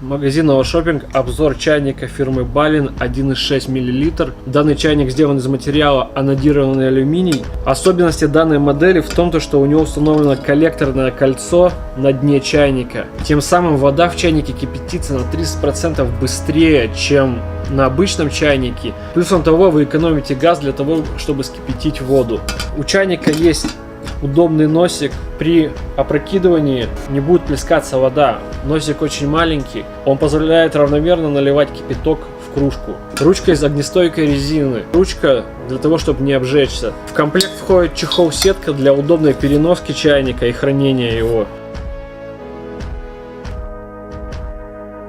магазин Новошоппинг. Обзор чайника фирмы Балин 1,6 мл. Данный чайник сделан из материала анодированный алюминий. Особенности данной модели в том, что у него установлено коллекторное кольцо на дне чайника. Тем самым вода в чайнике кипятится на 30% быстрее, чем на обычном чайнике. Плюсом того, вы экономите газ для того, чтобы вскипятить воду. У чайника есть удобный носик. При опрокидывании не будет плескаться вода. Носик очень маленький. Он позволяет равномерно наливать кипяток в кружку. Ручка из огнестойкой резины. Ручка для того, чтобы не обжечься. В комплект входит чехол-сетка для удобной переноски чайника и хранения его.